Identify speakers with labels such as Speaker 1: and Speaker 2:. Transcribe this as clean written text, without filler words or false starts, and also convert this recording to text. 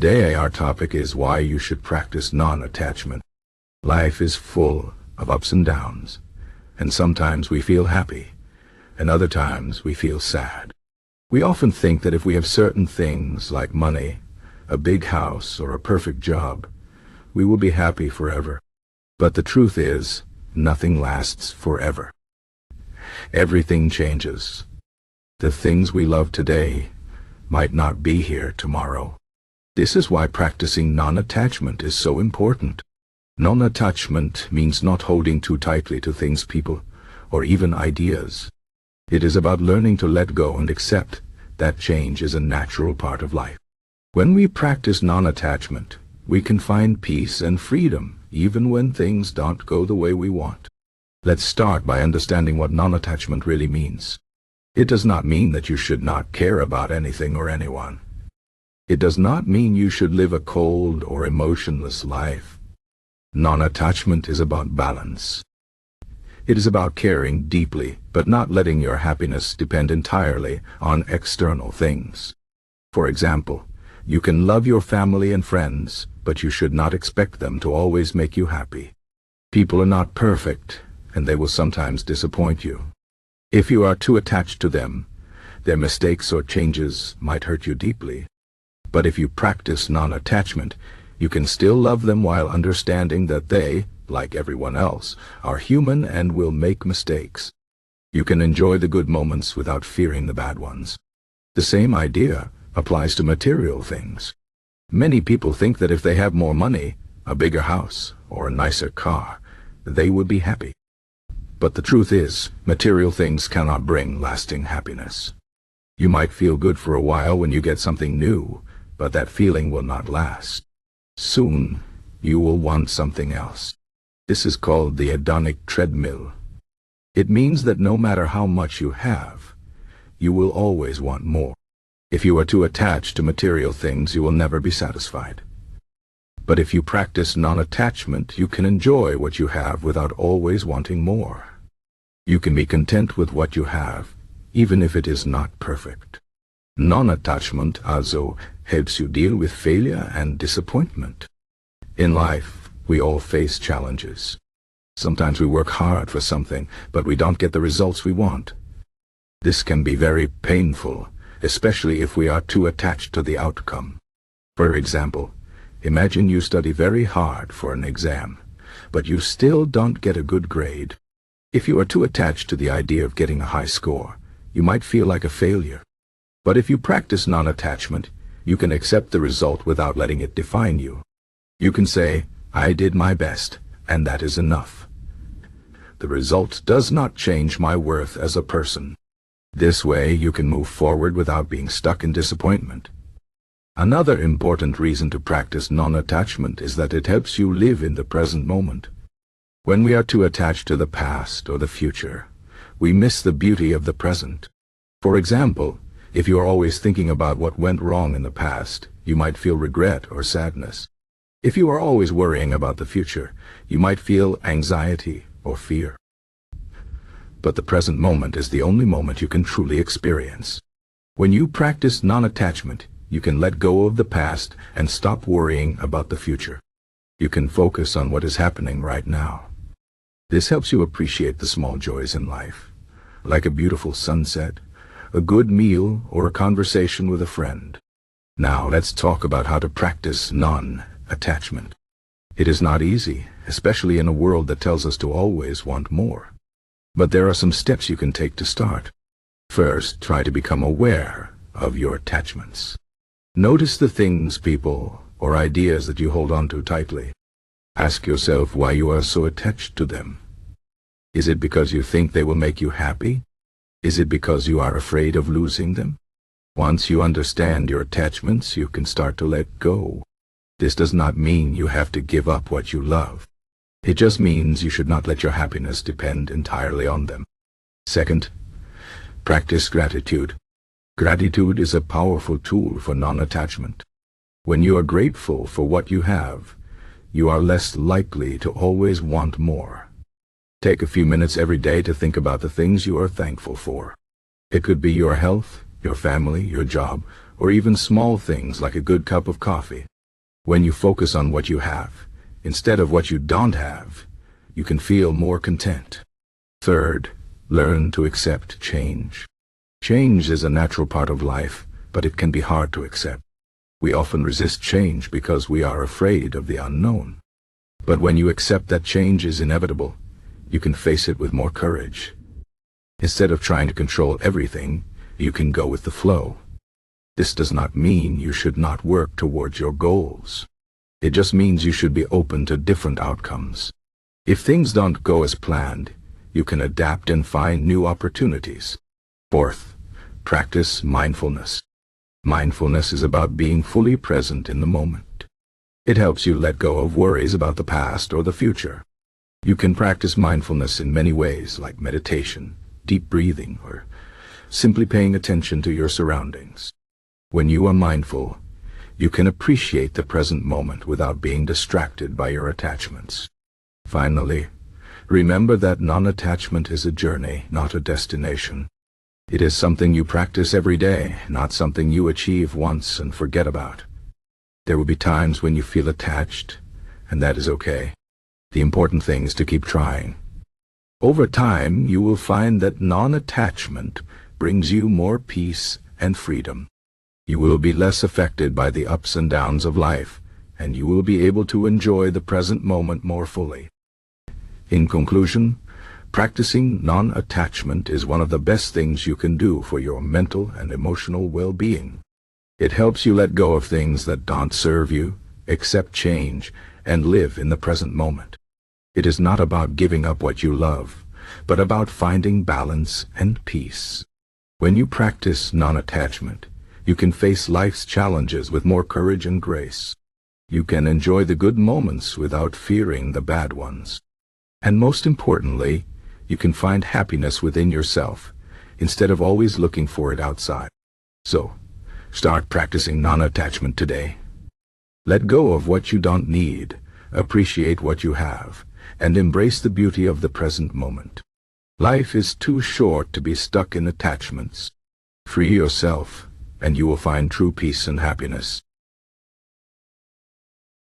Speaker 1: Today our topic is why you should practice non-attachment. Life is full of ups and downs, and sometimes we feel happy, and other times we feel sad. We often think that if we have certain things like money, a big house, or a perfect job, we will be happy forever. But the truth is, nothing lasts forever. Everything changes. The things we love today might not be here tomorrow. This is why practicing non-attachment is so important. Non-attachment means not holding too tightly to things, people, or even ideas. It is about learning to let go and accept that change is a natural part of life. When we practice non-attachment, we can find peace and freedom, even when things don't go the way we want. Let's start by understanding what non-attachment really means. It does not mean that you should not care about anything or anyone. It does not mean you should live a cold or emotionless life. Non-attachment is about balance. It is about caring deeply, but not letting your happiness depend entirely on external things. For example, you can love your family and friends, but you should not expect them to always make you happy. People are not perfect, and they will sometimes disappoint you. If you are too attached to them, their mistakes or changes might hurt you deeply. But if you practice non-attachment, you can still love them while understanding that they, like everyone else, are human and will make mistakes. You can enjoy the good moments without fearing the bad ones. The same idea applies to material things. Many people think that if they have more money, a bigger house, or a nicer car, they would be happy. But the truth is, material things cannot bring lasting happiness. You might feel good for a while when you get something new, but that feeling will not last. Soon, you will want something else. This is called the hedonic treadmill. It means that no matter how much you have, you will always want more. If you are too attached to material things, you will never be satisfied. But if you practice non-attachment, you can enjoy what you have without always wanting more. You can be content with what you have, even if it is not perfect. Non-attachment also helps you deal with failure and disappointment. In life, we all face challenges. Sometimes we work hard for something, but we don't get the results we want. This can be very painful, especially if we are too attached to the outcome. For example, imagine you study very hard for an exam, but you still don't get a good grade. If you are too attached to the idea of getting a high score, you might feel like a failure. But if you practice non-attachment, you can accept the result without letting it define you. You can say, "I did my best, and that is enough. The result does not change my worth as a person." This way you can move forward without being stuck in disappointment. Another important reason to practice non-attachment is that it helps you live in the present moment. When we are too attached to the past or the future, we miss the beauty of the present. For example, if you are always thinking about what went wrong in the past, you might feel regret or sadness. If you are always worrying about the future, you might feel anxiety or fear. But the present moment is the only moment you can truly experience. When you practice non-attachment, you can let go of the past and stop worrying about the future. You can focus on what is happening right now. This helps you appreciate the small joys in life, like a beautiful sunset, a good meal, or a conversation with a friend. Now let's talk about how to practice non-attachment. It is not easy, especially in a world that tells us to always want more. But there are some steps you can take to start. First, try to become aware of your attachments. Notice the things, people, or ideas that you hold on to tightly. Ask yourself why you are so attached to them. Is it because you think they will make you happy? Is it because you are afraid of losing them? Once you understand your attachments, you can start to let go. This does not mean you have to give up what you love. It just means you should not let your happiness depend entirely on them. Second, practice gratitude. Gratitude is a powerful tool for non-attachment. When you are grateful for what you have, you are less likely to always want more. Take a few minutes every day to think about the things you are thankful for. It could be your health, your family, your job, or even small things like a good cup of coffee. When you focus on what you have, instead of what you don't have, you can feel more content. Third, learn to accept change. Change is a natural part of life, but it can be hard to accept. We often resist change because we are afraid of the unknown. But when you accept that change is inevitable, you can face it with more courage. Instead of trying to control everything, you can go with the flow. This does not mean you should not work towards your goals. It just means you should be open to different outcomes. If things don't go as planned, you can adapt and find new opportunities. Fourth, practice mindfulness. Mindfulness is about being fully present in the moment. It helps you let go of worries about the past or the future. You can practice mindfulness in many ways, like meditation, deep breathing, or simply paying attention to your surroundings. When you are mindful, you can appreciate the present moment without being distracted by your attachments. Finally, remember that non-attachment is a journey, not a destination. It is something you practice every day, not something you achieve once and forget about. There will be times when you feel attached, and that is okay. The important thing is to keep trying. Over time, you will find that non-attachment brings you more peace and freedom. You will be less affected by the ups and downs of life, and you will be able to enjoy the present moment more fully. In conclusion, practicing non-attachment is one of the best things you can do for your mental and emotional well-being. It helps you let go of things that don't serve you, accept change, and live in the present moment. It is not about giving up what you love, but about finding balance and peace. When you practice non-attachment, you can face life's challenges with more courage and grace. You can enjoy the good moments without fearing the bad ones. And most importantly, you can find happiness within yourself, instead of always looking for it outside. So, start practicing non-attachment today. Let go of what you don't need, appreciate what you have, and embrace the beauty of the present moment. Life is too short to be stuck in attachments. Free yourself, and you will find true peace and happiness.